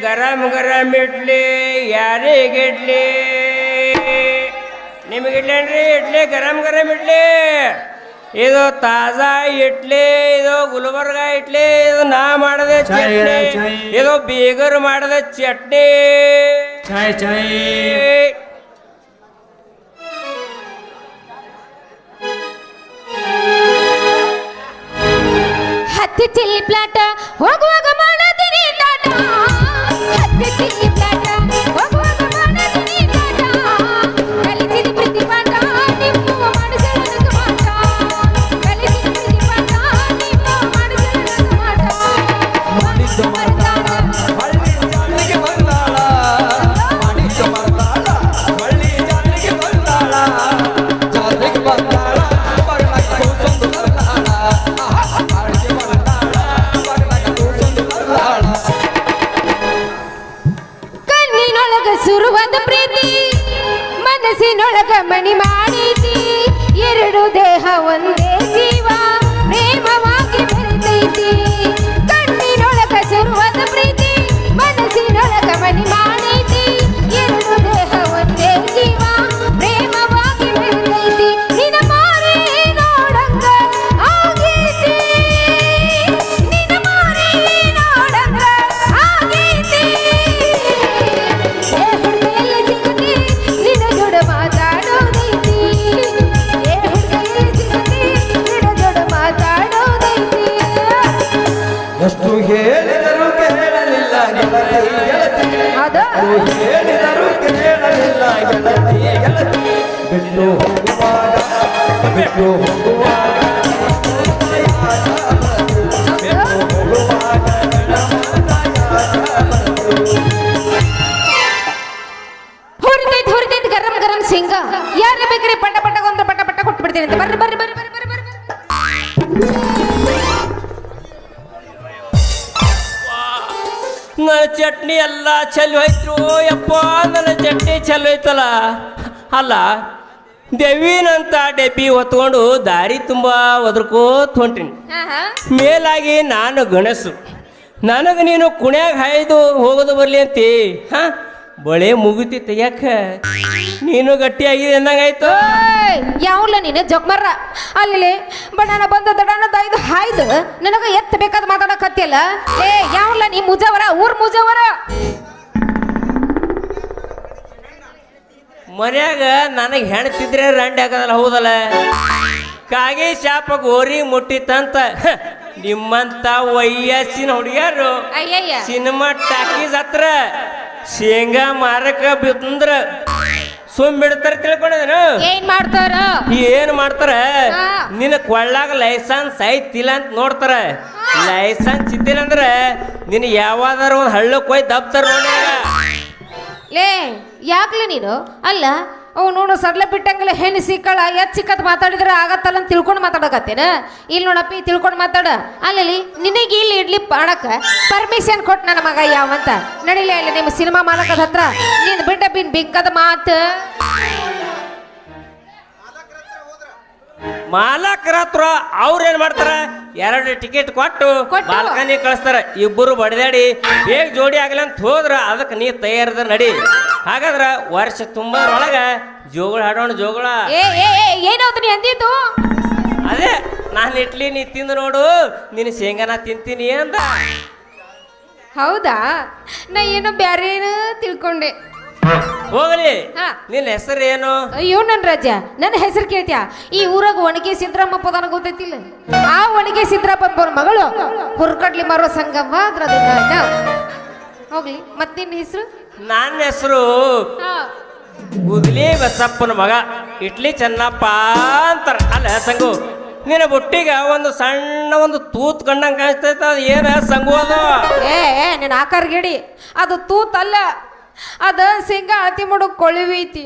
ಗರಂ ಗರಂ ಇಡ್ಲಿ ಯಾರಿಗಿಡ್ಲಿ ನಿಮಗಿಡ್ಲೇನ್ರಿ ಇಡ್ಲಿ ಗರಂ ಗರಂ ಇಡ್ಲಿ ಇದು ತಾಜಾ ಇಡ್ಲಿ ಇದು ಗುಲ್ಬರ್ಗ ಇಡ್ಲಿ ಇದು ನಾ ಮಾಡದ ಚಟ್ನಿ ಇದು ಬೀಗರ್ ಮಾಡದ ಚಟ್ನಿ ಹತ್ತಿ ಚಿಲ್ಲಿ ಪ್ಲಾಟ ಹೋಗುವಾಗ ಮಾಡೋದಿರಿ ಟಾಟ ಹತ್ತಿ ಚಿಲ್ಲಿ ಪ್ಲಾಟ ಹೋಗುವಾಗ ಮಾಡೋದಿರಿ ಟಾಟ ಕಲಿಸಿದ ಪ್ರತಿಪಾಠ ನಿಮ್ಮ ಮಾಡಿಸಲು ಮಾಟ ಕಲಿಸಿದ ಪ್ರತಿಪಾಠ ನಿಮ್ಮ ಮಾಡಿಸಲು ಮಾಟ ಮಾಡಿದ್ದು ಮರದಾಳ ಹಳ್ಳಿ ಜಾಲಿಗೆ ಬಂದಾಳ ಮಾಡಿದ್ದು ಮರದಾಳ ಹಳ್ಳಿ ಜಾಲಿಗೆ ಬಂದಾಳ ಜಾಲಿಗೆ ಬಂದಾಳ ಸುರುವಾದ ಪ್ರೀತಿ ಮನಸ್ಸಿನೊಳಗ ಮಣಿ ಮಾಡೈತಿ ಎರಡು ದೇಹ ಒಂದೇ ಜೀವ ಪ್ರೇಮವಾಗಿ ಬೆರೆತೈತಿ ಕಣ್ಣಿನೊಳಗ ಸುರುವಾದ ಪ್ರೀತಿ ಮನಸ್ಸಿನೊಳಗ ಮಣಿ ಮಾಡೈತಿ ಎರಡು ದೇಹ ಒಂದೇ ಜೀವ ಪ್ರೇಮವಾಗಿ ಬೆರೆತೈತಿ ನಿನ ಮಾರೇ ನೋಡಂಗ ಆಗೈತಿ ನಿನ ಮಾರೇ ನೋಡಂಗ ಆಗೈತಿ ಎಷ್ಟು ಹೇಳಿದರು ಕೇಳಲಿಲ್ಲ ಗೆಳತಿ ಗೆಳತಿ ಹೇಳಿದರು ಕೇಳಲಿಲ್ಲ ಗೆಳತಿ ಗೆಳತಿ ಬಿಟ್ಟು ಹೋಗುವಾಗ ಬಿಟ್ಟು ಹೋಗುವಾಗ ಹುರಿದೈತ್ ಗರಂ ಗರಂ ಸಿಂಗ ಯಾರೇ ಬೇಕ್ರಿ ಪಟ ಪಟ ಗೊಂದ್ರ ಪಟ ಪಟ ಕೊಟ್ಟು ಬಿಡ್ತೀನಿ ಅಂತ ಬರ್ರಿ ಬರ್ರಿ ಬರ್ರಿ ಬರ್ರಿ ಬರ್ರಿ ನನ್ನ ಚಟ್ನಿ ಎಲ್ಲ ಚಲೋ ಹೋಯ್ತು ಯಪ್ಪ ನನ್ನ ಚಟ್ನಿ ಚಲೋ ಹೋಯ್ತಲ್ಲ ಅಲ್ಲ ದೇವಿನಂತ ಡೆಬ್ಬಿ ಹೊತ್ಕೊಂಡು ದಾರಿ ತುಂಬ ಒದರ್ಕೋತ ಹೊಂಟೀನಿ ಮೇಲಾಗಿ ನಾನು ಗಣಸು ನನಗೆ ನೀನು ಕುಣ್ಯಾಗ ಹಾಯ್ದು ಹೋಗೋದು ಬರಲಿ ಅಂತಿ ಹಾ ಬಳೆ ಮುಗಿತಿ ತೆಗ್ಯಾಕ ನೀನು ಗಟ್ಟಿಯಾಗಿದೆ ಅಂದಂಗಾಯ್ತು ಯಾವಲ್ಲ ನೀನು ಜೊಕ್ಮರ್ರ ಅಲ್ಲಿ ಬಡಾನ ಬಂದ ದಡಾನ ದಾಯ್ದು ಹಾಯ್ದು ನನಗ ಎತ್ತ ಬೇಕಾದ ಮಾತಾಡಕತ್ತಿಯಲ್ಲ ಏ ಯಾವಲ್ಲ ನೀ ಮುಜವರ ಊರ್ ಮುಜವರ ಮನ್ಯಾಗ ನನಗೆ ಹೆಣ್ತಿದ್ರೆ ರಂಡಿ ಹಾಕದಲ್ಲ ಹೌದಲ್ಲ ಕಾಗೆ ಶಾಪ ಗೋರಿ ಮುಟ್ಟಿತ್ತಂತ ನಿಮ್ಮಂತ ವಯಸ್ಸಿನ ಹುಡುಗಿಯರು ಸಿನಿಮಾ ಟಾಕೀಸ್ ಹತ್ರ ಶೇಂಗಾ ಮಾರಕ ಬಿತ್ತಂದ್ರ ಸುಮ್ ಬಿಡ್ತಾರ ತಿಳ್ಕೊಂಡಿದ್ರು ಏನ್ ಮಾಡ್ತಾರ ನಿನ್ನ ಕೊಳ್ಳಾಗ ಲೈಸೆನ್ಸ್ ಐತಿಲ್ಲ ಅಂತ ನೋಡ್ತಾರ ಲೈಸೆನ್ಸ್ ಇದ್ದಿಲ್ಲ ಅಂದ್ರ ನಿನ್ ಯಾವಾದಾರ ಒಂದ್ ಹಳ್ಳಕ್ ಹೋಯ್ ದಬ್ತಾರ ನೋಡಿ ಲೇ ಯಾಕ್ಲೆ ನೀನು ಅಲ್ಲ ಅವ್ ನೋಡು ಸಡ್ಲ ಬಿಟ್ಟಂಗಲ್ಲ ಹೆಣ್ಣು ಸಿಕ್ಕಳ ಎತ್ ಸಿಕ್ಕತ್ ಮಾತಾಡಿದ್ರೆ ಆಗತ್ತಲ್ಲ ಅಂತ ತಿಳ್ಕೊಂಡು ಮಾತಾಡಕತ್ತೇನ ಇಲ್ಲಿ ನೋಡಪ್ಪಿ ತಿಳ್ಕೊಂಡು ಮಾತಾಡ ಅಲ್ಲಿ ನಿನಗೆ ಇಲ್ಲಿ ಇಡ್ಲಿ ಮಾಡಕ್ಕ ಪರ್ಮಿಷನ್ ಕೊಟ್ಟು ನನ್ನ ಮಗ ಯಾವಂತ ನಡಿಲೇ ಇಲ್ಲ ನಿಮ್ಮ ಸಿನಿಮಾ ಮಾಲಕದ ಹತ್ರ ನೀನು ಬಿಟ್ಟ ಬಿನ್ ಬಿಕ್ಕದ ಮಾತು ಮಾಲಕರ ಹತ್ರ ಅವ್ರೇನ್ ಮಾಡ್ತಾರ ಎರಡು ಟಿಕೆಟ್ ಕೊಟ್ಟು ಬಾಲ್ಕನಿ ಕಳಿಸ್ತಾರ ಇಬ್ಬರು ಬಡದಾಡಿ ಬೇಗ ಜೋಡಿ ಆಗಲಿ ಅಂತ ಹೋದ್ರ ಅದಕ್ಕೆ ನೀ ತಯಾರದ ನಡಿ ಹಾಗಾದ್ರ ವರ್ಷ ತುಂಬರೊಳಗ ಜೋಗಳ ಹಾಡೋಣ ಜೋಗಳ ಏನದು ನೀ ಅಂದಿದ್ದು ಅದೇ ನಾನು ಇಡ್ಲಿ ನೀ ತಿಂದು ನೋಡು ನೀನು ಶೇಂಗಾನ ತಿಂತೀನಿ ಅಂತ ಹೌದಾ ನಾ ಏನೋ ಬ್ಯಾರೇನು ತಿಳ್ಕೊಂಡೆ ಹೋಗಲಿ ನಿನ್ನ ಹೆಸರು ಏನು ಅಯ್ಯೋ ನನ್ ರಾಜ ನನ್ನ ಹೆಸರು ಕೇಳ್ತ್ಯಾ ಈ ಊರಾಗ ಒಣಗಿ ಸಿದ್ದರಾಮಪ್ಪ ನನಗ ಗೊತ್ತೈತಿಲ್ಲ ಆ ಒಣಗಿ ಸಿದ್ದರಾಮಪ್ಪನ ಮಗಳು ಹುರ್ಕಡ್ಲಿ ಮಾರೋ ಸಂಗಮ್ಮ ಅದ್ರದನ್ನ ಹೋಗ್ಲಿ ಮತ್ ನಿನ್ನ ಹೆಸರು ನನ್ನ ಹೆಸರು ಗುದ್ಲಿ ಬಸಪ್ಪನ ಮಗ ಇಡ್ಲಿ ಚೆನ್ನಪ್ಪ ಅಂತಾರ ಅಲ್ಲ ಸಂಗು ನಿನ್ನ ಬುಟ್ಟಿಗ ಒಂದು ಸಣ್ಣ ಒಂದು ತೂತ್ ಕಂಡಂಗ ಕಾಣಿಸ್ತೈತ ಅದು ಏನ ಸಂಗು ಅದು ನಿನ್ನ ಆಕಾರ ಗಿಡಿ ಅದು ತೂತ್ ಅಲ್ಲ ಅದ ಶೇಂಗಾ ಅಳತಿ ಮಾಡೋ ಕೊಳಿವಿ ಐತಿ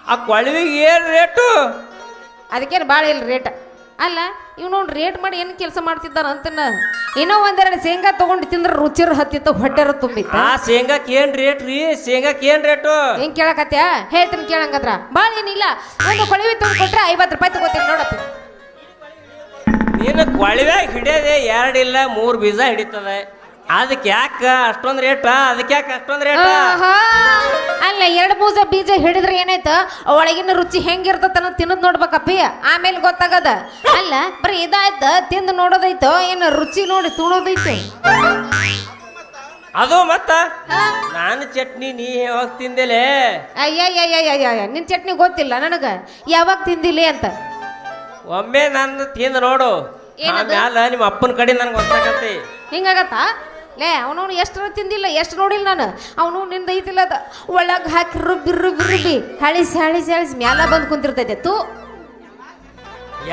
ಆ ಕೊಳಿವಿಗೆ ಏನ್ ರೇಟು ಅದಕ್ಕೇನು ಭಾಳ ಇಲ್ಲ ರೇಟ್ ಅಲ್ಲ ಇವ್ನು ರೇಟ್ ಮಾಡಿ ಏನು ಕೆಲಸ ಮಾಡ್ತಿದ್ದಾನ ಅಂತನ ಇನ್ನೂ ಒಂದೆರಡು ಶೇಂಗಾ ತಗೊಂಡು ತಿಂದ್ರೆ ರುಚಿರ ಹತ್ತಿತ್ತು ಹೊಟ್ಟೆರ ತುಂಬಿತ್ತು ಆ ಶೇಂಗಾಕ್ ಏನ್ ರೇಟ್ ರೀ ಶೇಂಗಾಕ್ ಏನ್ ರೇಟು ಹೆಂಗ್ ಕೇಳಕತ್ಯ ಹೇಳ್ತೀನಿ ಕೇಳಂಗದ್ರ ಭಾಳ ಏನಿಲ್ಲ ಒಂದು ಕೊಳಿವಿ ತಂದು ಕೊಟ್ರೆ 50 ರೂಪಾಯಿ ತಗೋತೀನಿ ನೋಡತ್ತೀನಿ ನೀನು ಕೊಳಿವ್ಯಾಗ ಹಿಡಿಯೋದೆ 2 ಇಲ್ಲ 3 ಬೀಜ ಹಿಡಿತದೆ ಅದಕ್ಕೆ ಯಾಕ ಅಷ್ಟೊಂದ್ ರೇಟ ಅದಕ್ಕೆ ಯಾಕೆ ಅಷ್ಟೊಂದ್ ರೇಟ ಆಹಾ. ಅಲ್ಲ 2 ಬೀಜ ಹಿಡಿದ್ರೆ ಏನಾಯ್ತ ಒಳಗಿನ ರುಚಿ ಹೆಂಗಿರ್ತತ ತಿನ್ನದ್ ನೋಡ್ಬೇಕಪ್ಪಿ ಆಮೇಲೆ ಗೊತ್ತಾಗದ. ಅಲ್ಲ ಬರೀ ಇದಾಯ್ತ ತಿಂದು ನೋಡೋದೈತೋ ಏನು ರುಚಿ ನೋಡಿ ತುಣೋದೈತೆ. ಅದು ಮತ್ತ ನಾನು ಚಟ್ನಿ ನೀ ಯಾವಾಗ ತಿಂದೇಲೆ? ಅಯ್ಯ ನಿನ್ ಚಟ್ನಿ ಗೊತ್ತಿಲ್ಲ ನನಗ ಯಾವಾಗ ತಿಂದಿಲ್ಲ ಅಂತ. ಒಮ್ಮೆ ನಾನು ತಿಂದು ನೋಡು, ಆಮ್ಯಾಲ ನಿಮ್ಮ ಅಪ್ಪನ ಕಡೆ ನನ್ಗೆ ಗೊತ್ತಾಗತ್ತೆ. ಹಿಂಗಾಗತ್ತಾ? ಲೇ ಅವನು ಎಷ್ಟು ತಿಂದಿಲ್ಲ ಎಷ್ಟು ನೋಡಿಲ್ಲ ನಾನು. ಅವನು ನಿಂದ ಐತಿಲ್ಲ ಅದ ಒಳಗೆ ಹಾಕಿ ರುಬ್ಬಿ ಹಳಿಸಿ ಮ್ಯಾಲ ಬಂದು ಕುಂತಿರ್ತೈತೆ ತೂ.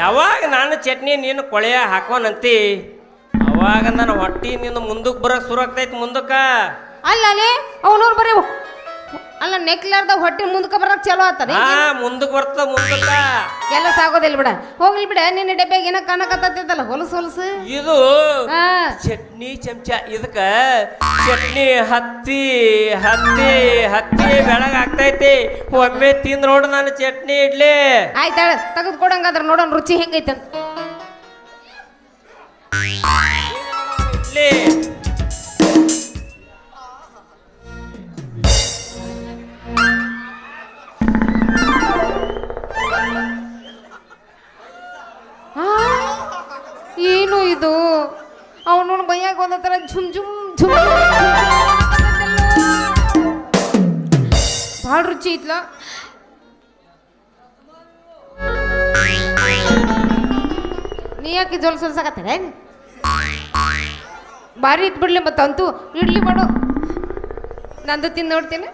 ಯಾವಾಗ ನಾನು ಚಟ್ನಿ ನೀನು ಕೊಳೆಯ ಹಾಕೋನಂತಿ ಅವಾಗ ನನ್ನ ಹೊಟ್ಟಿ ನಿಂದ ಮುಂದಕ್ಕೆ ಬರೋಕೆ ಶುರು ಆಗ್ತೈತಿ. ಮುಂದಕ್ಕ ಅಲ್ಲ ಅಲ್ಲೇ ಅವನವ್ರು ಬರೀ ಅಲ್ಲ ನೆಕ್ಲಾರ್ದ ಹೊಟ್ಟೆ ಮುಂದಕ್ಕೆ ಬರಕ್ ಚಲೋ ಆತಾನೆ. ಮುಂದಕ್ಕೆ ಬರ್ತದ ಮುಂದಕ್ಕ ಎಲ್ಲ ಸಾಗೋದಿಲ್ಲ ಬಿಡ. ಹೋಗ್ಲಿ ಬಿಡ ನಿನ್ನ ಡಬ್ಬ್ಯಾಗ ಏನೋ ಕಾಣಕತ್ತೈತಲ್ಲ ಹೊಲಸು ಇದು ಚಟ್ನಿ ಚಮಚ. ಇದಕ್ಕ ಚಟ್ನಿ ಹತ್ತಿ ಬೆಳಗ್ ಆಗ್ತೈತಿ. ಒಮ್ಮೆ ತಿಂದ್ ನೋಡು ನಾನು ಚಟ್ನಿ ಇಡ್ಲಿ. ಆಯ್ತಾಳ ತೆಗೆದು ಕೊಡಂಗಾದ್ರ ನೋಡೋಣ ರುಚಿ ಹೆಂಗೈತಂತ. ಇಡ್ಲಿ ಏನು ಇದು ಅವನು ಬೈಯಾಗ ಒಂದರ ಝುಮ್ ಭಾಳ ರುಚಿ ಐತ್ಲ. ನೀ ಯಾಕೆ ಜೋಲ್ ಸುಲ್ಸಾಕತ್ತೇನೆ? ಭಾರಿ ಇಟ್ ಬಿಡ್ಲಿ ಮತ್ತಂತೂ ಇಡ್ಲಿ ಮಾಡು. ನಂದು ತಿಂದು ನೋಡ್ತೀನಿ.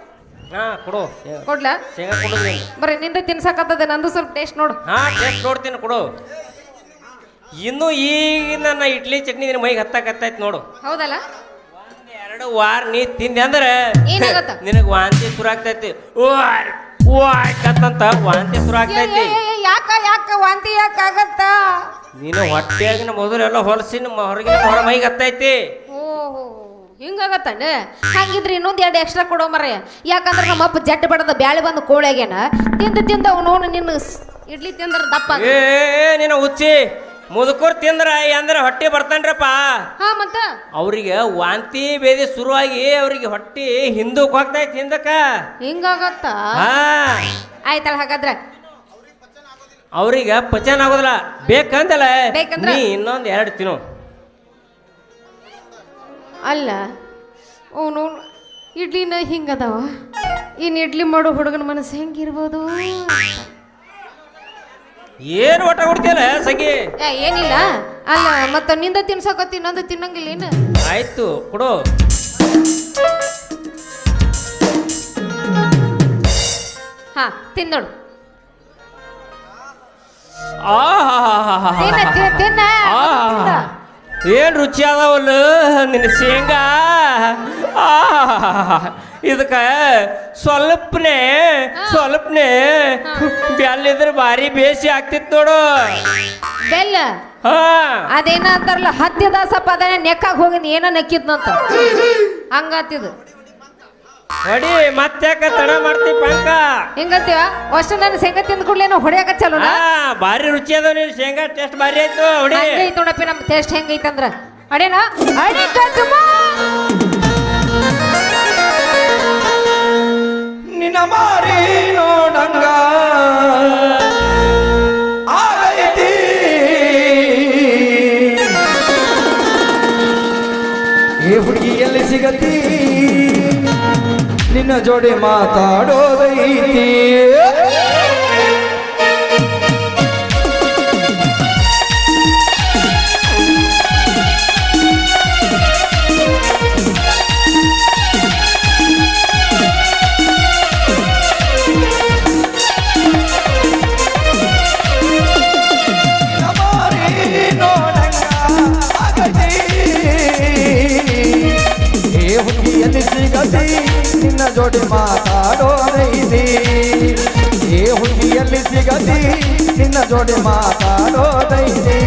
ಕೊಡು ಕೊಡ್ಲಾ? ಶೇಂಗಾ ಕೊಡು. ಬರೀ ನಿಂದ ತಿನ್ಸಾಕತ್ತದ ನಂದು ಸ್ವಲ್ಪ ಟೇಸ್ಟ್ ನೋಡು. ಟೇಸ್ಟ್ ನೋಡ್ತೀನಿ ಕೊಡು. ಇನ್ನು ಈಗ ನನ್ನ ಇಡ್ಲಿ ಚಟ್ನಿ ನಿನ್ನ ಮೈಗೆ ಹತ್ತಕತ್ತೈತಿ ನೋಡು. ಹೌದಲ್ಲ? 2 ವಾರ ನೀ ತಿಂದೆ ಅಂದ್ರೆ ಏನಾಗತ್ತ? ನಿನಗೆ ವಾಂತಿ ಶುರು ಆಗ್ತೈತಿ. ಕತ್ತಂತ ವಾಂತಿ ಶುರು ಆಗ್ತೈತಿ. ಯಾಕ ವಾಂತಿ ಯಾಕೆ ಆಗತ್ತ? ನೀನು ಹೊಟ್ಟೆಯಾಗಿನ ಮೊದಲೆಲ್ಲ ಹೊಲಸಿನ ಹೊರಗಿನ ಹೊರ ಮೈಗೆ ಹತ್ತೈತಿ. ಓಹೋ ಹಿಂಗಾಗತ್ತಾನ? ಹಂಗಿದ್ರೆ ಇನ್ನೊಂದು 2 ಎಕ್ಸ್ಟ್ರಾ ಕೊಡೋ ಮರ್ಯ. ಯಾಕಂದ್ರೆ ನಮ್ಮಪ್ಪ ಜಡ್ ಬಡದ ಬ್ಯಾಳೆ ಬಂದು ಕೋಳ್ಯಾಗೇನ ತಿಂದು ಅವನು ನಿನ್ನ ಇಡ್ಲಿ ತಿಂದ್ರ ದಪ್ಪ. ನಿನ್ನ ಹುಚ್ಚಿ ಮುದುಕೂರ್ ತಿಂದ್ರ ಅಂದ್ರೆ ಹೊಟ್ಟೆ ಬರ್ತಾನ್ರಪ್ಪ. ಮತ್ತ ಅವ್ರಿಗೆ ವಾಂತಿ ಬೇದಿ ಶುರುವಾಗಿ ಅವ್ರಿಗೆ ಹೊಟ್ಟಿ ಹಿಂದಕ್ಕೆ ಹೋಗ್ತೈತಿ ಹಿಂದಕ್ಕ. ಹಿಂಗಾಗತ್ತ? ಆಯ್ತಳ ಹಾಗಾದ್ರ ಅವ್ರಿಗೆ ಪಚನ ಆಗೋದಿಲ್ಲ. ಬೇಕಂತಲ್ಲ ಬೇಕಂದ್ರ ನೀ ಇನ್ನೊಂದು 2 ತಿನ್ನು. ಅಲ್ಲ ಅವನು ಇಡ್ಲಿನ ಹಿಂಗದಾವ. ಇನ್ನು ಇಡ್ಲಿ ಮಾಡೋ ಹುಡುಗನ ಮನಸ್ಸು ಹೆಂಗಿರ್ಬೋದು? ಏನು ಊಟ ಕೊಡ್ತೀಯಲ್ಲ ಸಗಿ? ಏನಿಲ್ಲ. ಅಲ್ಲ ಮತ್ತ ನಿಂದ ತಿನ್ಸಕತ್ತಿ ನಂದು ತಿನ್ನಂಗಿಲ್ಲ ಏನು? ಆಯ್ತು ಕೊಡು. ತಿನ್ನೋಡು. ಏನ್ ರುಚಿ ಅದಾವಲ್ಲ ನಿನ್ನ ಶೇಂಗಾ. ಇದಕ್ಕ ಸ್ವಲ್ಪನೇ ಬೆಲ್ಲಿದ್ರೆ ಭಾರಿ ಬೇಸಿ ಆಗ್ತಿತ್ತು ನೋಡು. ಬೆಲ್ಲ ಅದೇನ ಅಂತಾರಲ್ಲ ಹತ್ತಿ ದಾಸಪ್ಪ ಅದ ನೆಕ್ಕಾಗ ಹೋಗಿ ಏನೋ ನೆಕ್ಕಿದ್ನಂತ ಹಂಗಾತಿದ್. ಹೊಡಿ ಮತ್ತ್ಯಾಕ ತಡ ಮಾಡ್ತಿ ಪಂಕ? ಹಿಂಗಂತೀವ ಅಷ್ಟು ನಾನು ಶೇಂಗಾ ತಿಂದ ಕೂಡಲೇ ಹೊಡಿಯಾಕ ಚಲೋ. ಭಾರಿ ರುಚಿ ಅದಾವ ನೀನು ಶೇಂಗಾ. ಟೇಸ್ಟ್ ಭಾರಿ ಆಯ್ತು. ಹೊಡಿ ಐತ್ ನೋಡಪ್ಪಿ ನಮ್ ಟೇಸ್ಟ್ ಹೆಂಗೈತಂದ್ರ ಅಡೇನಾ ನಿನ್ನ ಮಾರಿ ನೋಡಂಗ ಆಗೈತಿ. ಈ ಹುಡುಗಿ ಎಲ್ಲಿ ಸಿಗತಿ ನಿನ್ನ ಜೋಡಿ ಮಾತಾಡೋದೈತಿ. ಸಿಗತಿ ನಿನ್ನ ಜೋಡಿ ಮಾತಾಡೋದೈತಿ. ಏ ಹುಡುಗಿಯಲ್ಲಿ ಸಿಗತಿ ನಿನ್ನ ಜೋಡಿ ಮಾತಾಡೋದೈತಿ.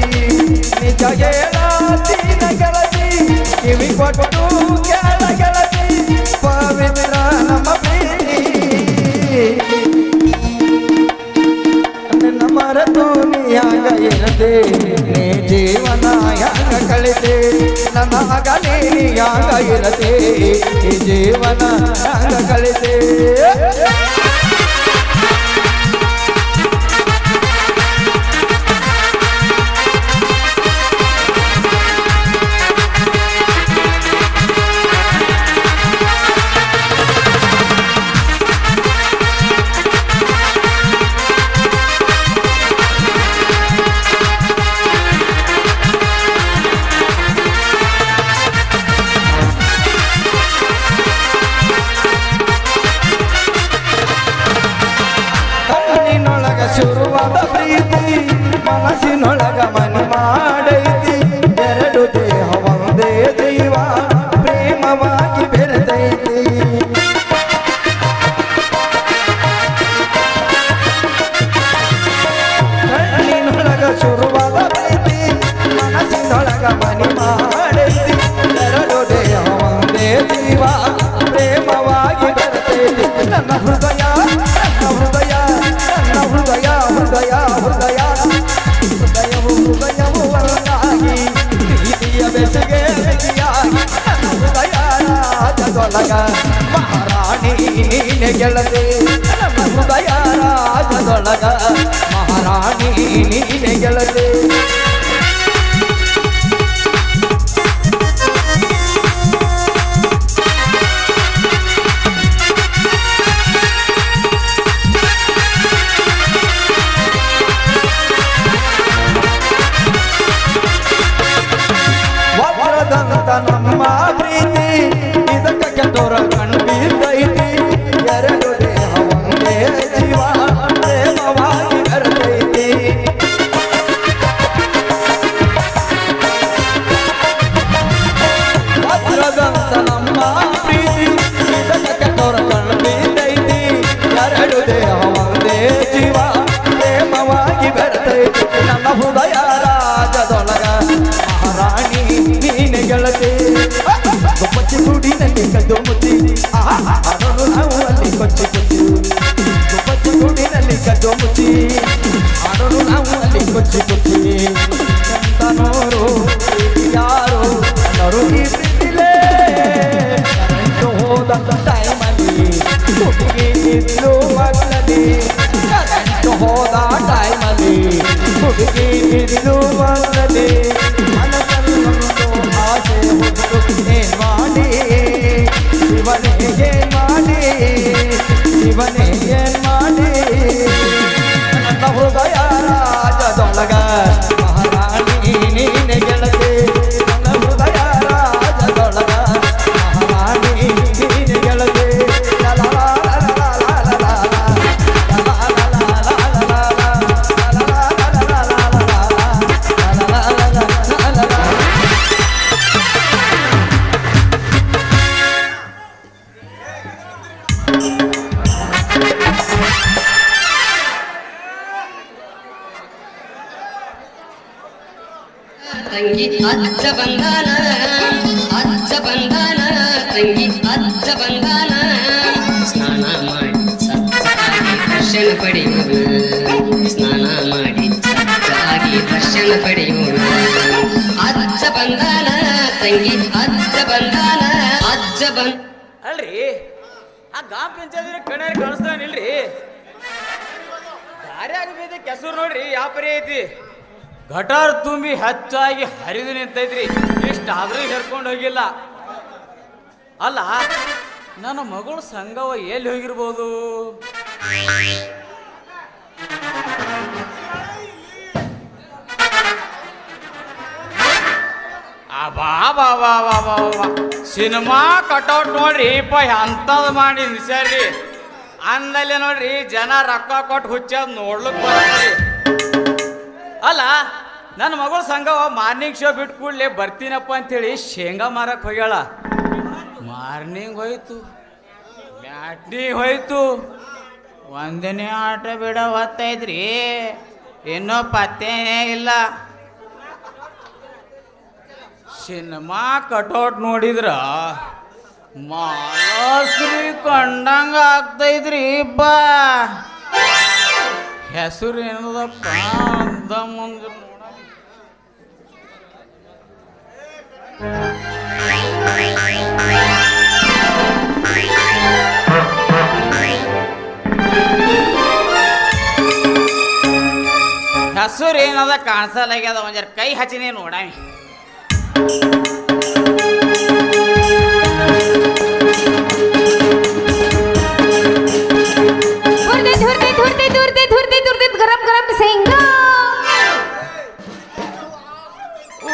ನಿಜ ಗೆಳತಿನ ಗೆಳತಿ ಕಿವಿ ಕೊಟ್ಟು ಕೇಳ ಗೆಳತಿ ಪವಿತ್ರ ನಮ್ಮ ಪ್ರೀತಿ. ನಿನ್ನ ಮರೆತು ನೀ ಹ್ಯಾಂಗ ಇರದೆ ನೀ ಜೀವನ ಹ್ಯಾಂಗ ಕಳಿತೆ. ನನ್ನ ಹಗಲಿ ಹ್ಯಾಂಗ ಇರತೆ ಈ ಜೀವನ ಹ್ಯಾಂಗ ಕಳಿತೆ ಶುರುವಾದ ಪ್ರೀತಿ ಮನಸ್ಸಿನೊಳಗ ಮನೆ ಮಾಡೈತಿ ಎರಡು ದೇಹ ಒಂದೇ ದೈವ ಪ್ರೇಮವಾಗಿ ಬೆರೆತೈತಿ ಕಣ್ಣಿನೊಳಗ ಶುರುವಾದ ಪ್ರೀತಿ ಮನಸ್ಸಿನೊಳಗ ಮನೆ ಮಾಡೈತಿ ಎರಡು ದೇಹ ಒಂದೇ ದೈವ ಪ್ರೇಮವಾಗಿ ಬೆರೆತೈತಿ ನನ್ನ ಹೃದಯ ಹೃದಯ ಹೃದಯ ಹೃದಯ ಹೃದಯವು ಹೃದಯವು ಒಂದಾಗಿ ಪ್ರೀತಿಯ ಬೆಸಗೆ ಬೆಸಿಯಾಗಿ ಹೃದಯ ರಾಜದೊಳಗ ಮಹಾರಾಣಿ ನೀನೆ ಗೆಳತಿ ನಮ್ಮ ಹೃದಯ ರಾಜದೊಳಗ ಮಹಾರಾಣಿ ನೀನೆ ಗೆಳತಿ ನಮ್ಮ ಪ್ರೀತಿ ಇದಕ್ಕೆ ಕೆಟ್ಟೋರ ಕಂಡಿದ್ದೈತಿ ಎರಡು ದೇಹ ಒಂದೇ ಜೀವ ಪ್ರೇಮವಾಗಿ ಬೆರೆತೈತಿ ವಜ್ರದಂತ ನಮ್ಮ ಪ್ರೀತಿ ಇದಕ್ಕೆ ಕೆಟ್ಟೋರ ಕಂಡಿದ್ದೈತಿ ಎರಡು ದೇಹ ಒಂದೇ ಜೀವ ಪ್ರೇಮವಾಗಿ ಬೆರೆತೈತಿ ನನ್ನ ಹೃದಯ ರಾಜದೊಳಗ ಮಹಾರಾಣಿ ನೀನೆ ಗೆಳತಿ ಗೊಪ್ಪಚ್ಚಿ ಗೂಡಿನಲ್ಲಿ ಕದ್ದು ಮುಚ್ಚಿ ಆಡೋರು ನಾವು ಅಲ್ಲಿ ಕೊಚ್ಚಿ ಕೊಚ್ಚಿ ಗೊಪ್ಪಚ್ಚಿ ಗೂಡಿನಲ್ಲಿ ಕದ್ದು ಮುಚ್ಚಿ ಆಡೋರು ನಾವು ಅಲ್ಲಿ ಕೊಚ್ಚಿ ಕೊಚ್ಚಿ ಎಂತನೋರು ಯಾರು ಅನ್ನೋರು ಈ ಪ್ರೀತಿಲೇ ಕರೆಂಟು ಹೋದ ಟೈಮಲ್ಲಿ ಹುಡುಗಿ ಇದ್ಲು ಮಗಲಲ್ಲಿ ಕರೆಂಟು ಹೋದ ಟೈಮಲ್ಲಿ ಹುಡುಗಿ ಇದ್ಲು ಮಗಲಲ್ಲಿ ಮನಸ್ಸಲ್ಲೊಂದು ಆಸೆ ಹುಟ್ಟು ಏನ್ ಮಾಡಿ ಶಿವನೇ ಏನ್ ಮಾಡಿ ಶಿವನೇ ಏನ್ ಮಾಡಿ ನನ್ನ ಹೃದಯ ರಾಜದೊಳಗ ಮಹಾರಾಣಿ ನೀನೆ ಗೆಳತಿ ನನ್ನ ಹೃದಯ ರಾಜದೊಳಗ ಮಹಾರಾಣಿ ನೀನೆ ಗೆಳತಿ ತಂಗಿ ಅಜ್ಜ ಬಂದಾನ ತಂಗಿ ಅಜ್ಜ ಬಂದಾನ ಸ್ನಾನ ಮಾಡಿ ಸತ್ತಾಗಿ ದರ್ಶನ ಪಡೆಯೋಣ ಸ್ನಾನ ಮಾಡಿ ಸತ್ತಾಗಿ ದರ್ಶನ ಪಡೆಯೋಣ ಅಜ್ಜ ಬಂದಾನ ತಂಗಿ ಅಜ್ಜ ಬಂದಾನ ಅಲ್ರಿ ಆ ಗಾಂಪ್ ಪಂಚಾಯತ್ ಕಣ್ಣಾರಿ ಕಾಣಿಸ್ತಾನಿಲ್ರಿ ದಾರಿ ಆಗಬೇಕ ಕೆಸರು ನೋಡ್ರಿ ಯಾವ ಪರಿ ಐತಿ ಗಟಾರ್ ತುಂಬಿ ಹೆಚ್ಚಾಗಿ ಹರಿದು ನಿಂತೈತ್ರಿ ಇಷ್ಟಾದ್ರೂ ಹೆರ್ಕೊಂಡು ಹೋಗಿಲ್ಲ ಅಲ್ಲ ನನ್ನ ಮಗಳು ಸಂಗವ ಎಲ್ಲಿ ಹೋಗಿರ್ಬೋದು ಬಾ ಬಾ ಬಾ ಬಾ ಬಾ ಬಾ ಸಿನಿಮಾ ಕಟೌಟ್ ನೋಡ್ರಿ ಎಂತದ್ ಮಾಡಿ ನಿಲ್ಸ್ಯಾರ್ರಿ ಅಂದಲ್ಲಿ ನೋಡ್ರಿ ಜನ ರೊಕ್ಕ ಕೊಟ್ಟು ಹುಚ್ಚದ್ ನೋಡ್ಲಿಕ್ ಬರ್ತೀರಿ ಅಲ್ಲ ನನ್ನ ಮಗಳು ಸಂಘವ ಮಾರ್ನಿಂಗ್ ಶೋ ಬಿಟ್ಟು ಕೂಡಲೇ ಬರ್ತೀನಪ್ಪ ಅಂತೇಳಿ ಶೇಂಗಾ ಮಾರಕ್ ಹೋಗ್ಯಾಳ ಮಾರ್ನಿಂಗ್ ಹೋಯ್ತು ಬ್ಯಾಟ್ನಿ ಹೋಯ್ತು ಒಂದನೇ ಆಟ ಬಿಡ ಹೊತ್ತೈತ್ರಿ ಇನ್ನೂ ಪತ್ತೇನೇ ಇಲ್ಲ ಸಿನಿಮಾ ಕಟೌಟ್ ನೋಡಿದ್ರ ಮಾಲಾಶ್ರೀ ಕಂಡಂಗ ಆಗ್ತೈತ್ರಿ ಬಾ ಹೆಸರು ಏನದಪ್ಪ ಅಂತ ಮುಂದೆ ಹಸುರು ಏನದ ಕಾಣಿಸಲಾಗ್ಯದ ಒಂಜರ ಕೈ ಹಚ್ಚಿನೇ ನೋಡಾಮಿ. ಗರಂ ಗರಂ ಶೇಂಗಾ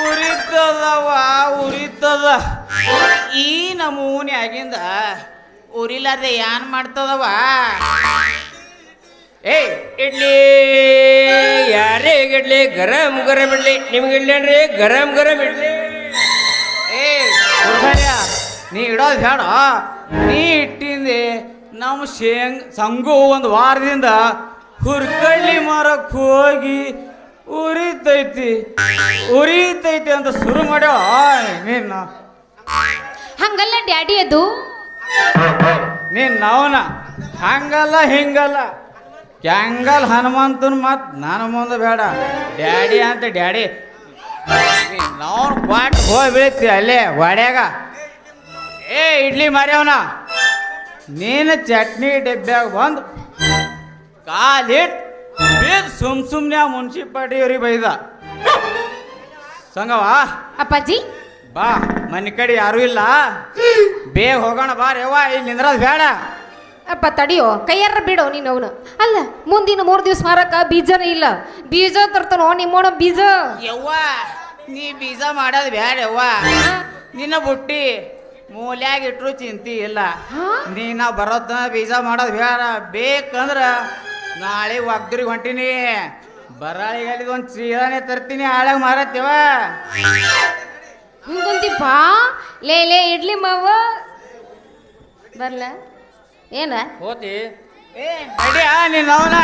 ಉರಿತದವ ಉರಿತದ. ಈ ನಮೂನಿ ಆಗಿಂದ ಉರಿಲಾರ್ದೆ ಏನ್ ಮಾಡ್ತದವ? ಏಯ್ ಇಡ್ಲಿ ಯಾರೇ ಇಡ್ಲಿ ಗರಂ ಗರಂ ಇಡ್ಲಿ ನಿಮ್ಗೆ ಇಡ್ಲಿ ಅನ್ರಿ ಗರಂ ಗರಂ ಇಡ್ಲಿ. ಏ ಹುಡ್ಗಯ್ಯ, ನೀ ಇಡೋದು ಬೇಡ. ನೀ ಇಟ್ಟಿಂದೆ ನಮ್ಮ ಸಂಗು ಒಂದು ವಾರದಿಂದ ಹುರ್ಕಳ್ಳಿ ಮರಕ್ಕೆ ಹೋಗಿ ಉರಿತೈತಿ ಉರಿತೈತಿ ಅಂತ ಶುರು ಮಾಡ್ಯೋ ನೀನು. ಹಂಗಲ್ಲ ಡ್ಯಾಡಿ ಅದು ನೀನ್ ನಾವನ ಹಂಗಲ್ಲ ಹಿಂಗಲ್ಲ ಕ್ಯಾಂಗಲ್ ಹನುಮಂತನ ಮತ್ ನನ್ನ ಮುಂದೆ ಬೇಡ. ಡ್ಯಾಡಿ ಅಂತ ಡ್ಯಾಡಿ ನಾವು ಕ್ವಾಟ್ ಹೋಗಿ ಬೀಳ್ತಿ ಅಲ್ಲೇ ವಾಡ್ಯಾಗ. ಏ ಇಡ್ಲಿ ಮಾರ್ಯವನ, ನೀನು ಚಟ್ನಿ ಡಬ್ಬ್ಯಾಗ ಬಂದು ಕಾಲಿಟ್ ಬೀದ್ ಸುಮ್ನೆ ಮುನ್ಸಿಪಾಲ್ಟಿಯವ್ರಿಗೆ ಬೈದ ಸಂಗವ. ಅಪ್ಪಾಜಿ ಬಾ ಮನೆ ಕಡೆ ಯಾರು ಇಲ್ಲ, ಬೇಗ ಹೋಗೋಣ ಬಾ ರೇವಾ, ಇಲ್ಲಿ ನಿಂದ್ರದ್ ಬೇಡ. ಅಪ್ಪ ತಡಿಯೋ ಕೈಯಾರ ಬಿಡೋ ನೀನು ಅವನು. ಅಲ್ಲ ಮುಂದಿನ 3 ದಿವಸ ಮಾರಕ ಬೀಜನೇ ಇಲ್ಲ. ಬೀಜ ತರ್ತಾನೋ ನಿಮ್ಮೋಣ ಬೀಜ. ಯವ್ವ ನೀ ಬೀಜ ಮಾಡೋದು ಬ್ಯಾಡ ಯವ್ವ. ನಿನ್ನ ಬುಟ್ಟಿ ಮೂಲ್ಯಾಗ ಇಟ್ರು ಚಿಂತಿ ಇಲ್ಲ. ನೀನ ಬರೋದ ಬೀಜ ಮಾಡೋದು ಬೇಡ. ಬೇಕಂದ್ರ ನಾಳೆ ಒಗ್ದ್ರಿಗೆ ಹೊಂಟಿನಿ, ಬರಾಳಿಗಲ್ಲಿ ಒಂದು ಚೀಲನೆ ತರ್ತೀನಿ, ಹಾಳಾಗ ಮಾರತ್ತೀವ. ಹಿಂಗಂತಿಪ್ಪ ಲೇ ಲೇ ಇಡ್ಲಿ ಮಾವ ಬರ್ಲ ಏನ ಹೋತಿ ಏ ನಡಿಯಾ ನೀನ್ ಅವನ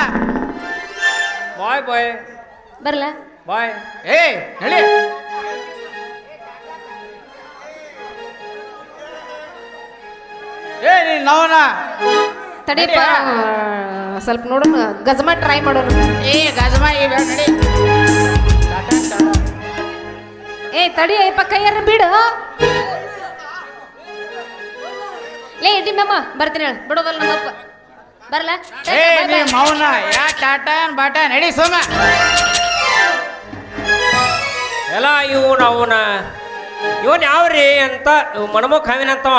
ಬಾಯ್ ಬಾಯ್ ಬರ್ಲ ಬಾಯ್. ಏ ನಡಿ. ಏ ನೀನ್ ಅವನ ತಡಿಯಪ್ಪ ಸ್ವಲ್ಪ ನೋಡೋಣ ಗಜಮ ಟ್ರೈ ಮಾಡೋಣ. ಏ ಗಜಮ ಈ ಬೇಡ ನಡಿ. ಏ ತಡಿ ಅಯ್ಯಪ್ಪ ಕೈಯಾರ ಬಿಡು. ಲೇ ಇಡ್ಲಿ ಮಮ್ಮ ಬರ್ತೀನಿ ಹೇಳ ಬಿಡೋದಲ್ಲ ನಮ್ಮಪ್ಪ ಬರ್ಲ. ಏ ನೀ ಮೌನ ಯಾ ಟಾಟಾ ಬಾಟ ನಡಿ ಸೋಮ. ಎಲ್ಲ ಇವನ್ ಯಾವ್ರಿ ಅಂತ ಮಣಮುಖ ಹಾವಿನಂತವ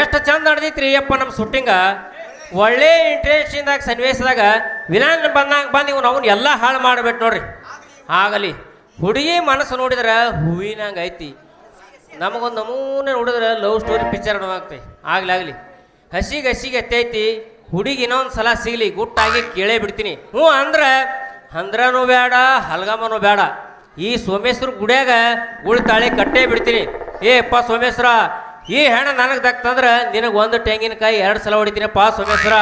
ಎಷ್ಟು ಚಂದ ನಡೆದೈತ್ರಿ ಅಪ್ಪ ನಮ್ಮ ಶೂಟಿಂಗ. ಒಳ್ಳೆ ಇಂಟ್ರೆಸ್ಟಿಂದಾಗ ಸನ್ನಿವೇಶದಾಗ ವಿನಾನ್ ಬಂದು ಅವ್ನು ಎಲ್ಲ ಹಾಳು ಮಾಡ್ಬಿಟ್ಟು ನೋಡ್ರಿ. ಆಗಲಿ ಹುಡುಗಿ ಮನಸ್ಸು ನೋಡಿದ್ರೆ ಹೂವಿನಂಗ ಐತಿ. ನಮಗೊಂದು ನಮೂನೆ ನೋಡಿದ್ರೆ ಲವ್ ಸ್ಟೋರಿ ಪಿಕ್ಚರ್ ನೋಡಾಗ್ತೈತಿ. ಆಗ್ಲಿ ಹಸಿಗೆ ಎತ್ತೈತಿ. ಹುಡುಗಿ ಇನ್ನೊಂದು ಸಲ ಸಿಗಲಿ ಗುಟ್ಟಾಗಿ ಕೇಳೇ ಬಿಡ್ತೀನಿ. ಹ್ಞೂ ಅಂದ್ರನೂ ಬೇಡ ಹಲ್ಗಮ್ಮನೂ ಬೇಡ. ಈ ಸೋಮೇಶ್ವರ ಗುಡಿಯಾಗ ಉಳಿತಾಳೆ ಕಟ್ಟೇ ಬಿಡ್ತೀನಿ. ಏಪ್ಪ ಸೋಮೇಶ್ವರ, ಈ ಹೆಣ್ಣು ನನಗೆ ದಕ್ತಂದ್ರೆ ನಿನಗೆ 1 ತೆಂಗಿನಕಾಯಿ 2 ಸಲ ಹೊಡಿತೀನಪ್ಪ ಸೋಮೇಶ್ವರ.